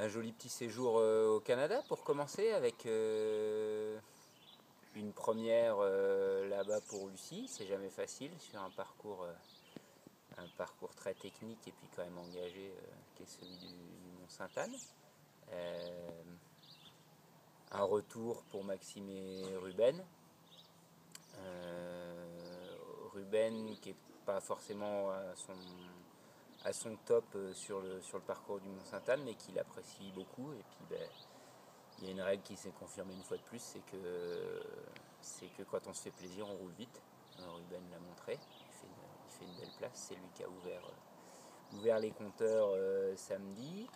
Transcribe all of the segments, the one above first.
un joli petit séjour au Canada pour commencer avec une première là-bas pour Lucie. C'est jamais facile sur un parcours très technique et puis quand même engagé qui est celui du Mont-Sainte-Anne. Un retour pour Maxime et Ruben. Ruben qui n'est pas forcément à son top sur le parcours du Mont-Sainte-Anne, mais qui l'apprécie beaucoup. Et puis il y a une règle qui s'est confirmée une fois de plus, c'est que quand on se fait plaisir, on roule vite. Ruben l'a montré, il fait une belle place, c'est lui qui a ouvert les compteurs samedi.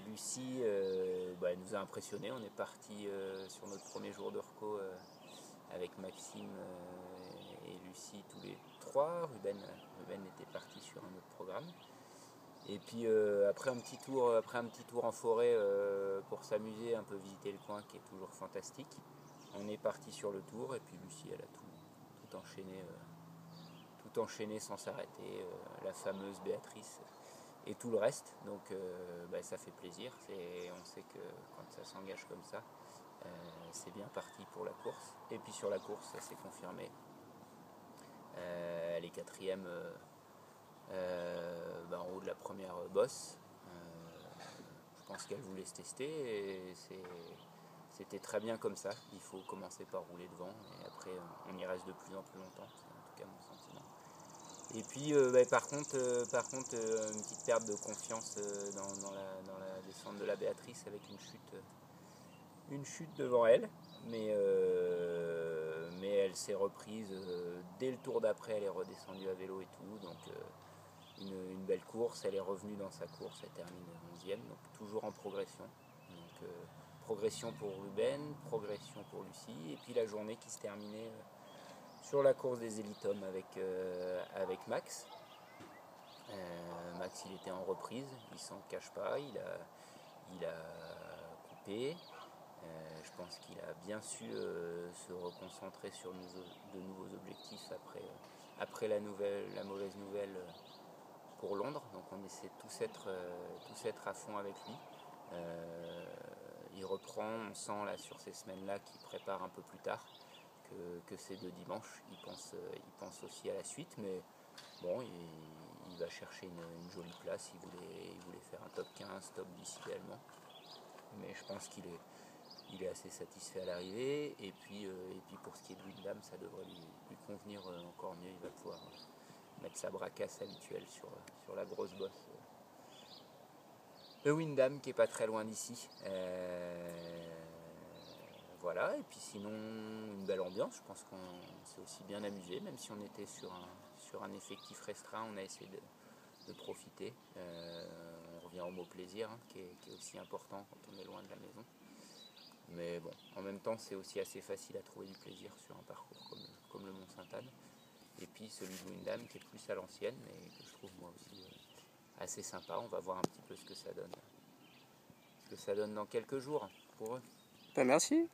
Lucie nous a impressionnés. On est parti sur notre premier jour de reco avec Maxime et Lucie tous les trois. Ruben était parti sur un autre programme. Et puis après un petit tour en forêt pour s'amuser, un peu visiter le coin qui est toujours fantastique, on est parti sur le tour et puis Lucie elle a tout enchaîné sans s'arrêter, la fameuse Béatrice et tout le reste, donc ça fait plaisir. On sait que quand ça s'engage comme ça, c'est bien parti pour la course. Et puis sur la course, ça s'est confirmé. Elle est quatrième en haut de la première bosse. Je pense qu'elle voulait se tester et c'était très bien comme ça. Il faut commencer par rouler devant et après on y reste de plus en plus longtemps. C'est en tout cas mon sentiment. Et puis par contre une petite perte de confiance dans la descente de la Béatrice avec une chute devant elle, mais elle s'est reprise dès le tour d'après, elle est redescendue à vélo et tout, donc une belle course, elle est revenue dans sa course, elle termine 11e, donc toujours en progression. Donc progression pour Ruben, progression pour Lucie, et puis la journée qui se terminait sur la course des Élites-Hommes avec Max. Max il était en reprise, il s'en cache pas, il a coupé. Je pense qu'il a bien su se reconcentrer sur de nouveaux objectifs après la mauvaise nouvelle pour Londres. Donc on essaie de tous être à fond avec lui. Il reprend, on sent là sur ces semaines-là qu'il prépare un peu plus tard que ces deux dimanches. Il pense aussi à la suite, mais bon, il va chercher une jolie place. Il voulait faire un top 15, top 10 idéalement. Mais je pense qu'il est assez satisfait à l'arrivée. Et puis pour ce qui est de Windham, ça devrait lui convenir encore mieux. Il va pouvoir mettre sa bracasse habituelle sur la grosse bosse de Windham qui est pas très loin d'ici. Voilà, et puis sinon une belle ambiance. Je pense qu'on s'est aussi bien amusé, même si on était sur un effectif restreint, on a essayé de profiter. On revient au mot plaisir, qui est aussi important quand on est loin de la maison. Mais bon, en même temps, c'est aussi assez facile à trouver du plaisir sur un parcours comme le Mont-Sainte-Anne. Et puis celui de Windham qui est plus à l'ancienne, mais que je trouve moi aussi assez sympa. On va voir un petit peu ce que ça donne dans quelques jours pour eux. Merci.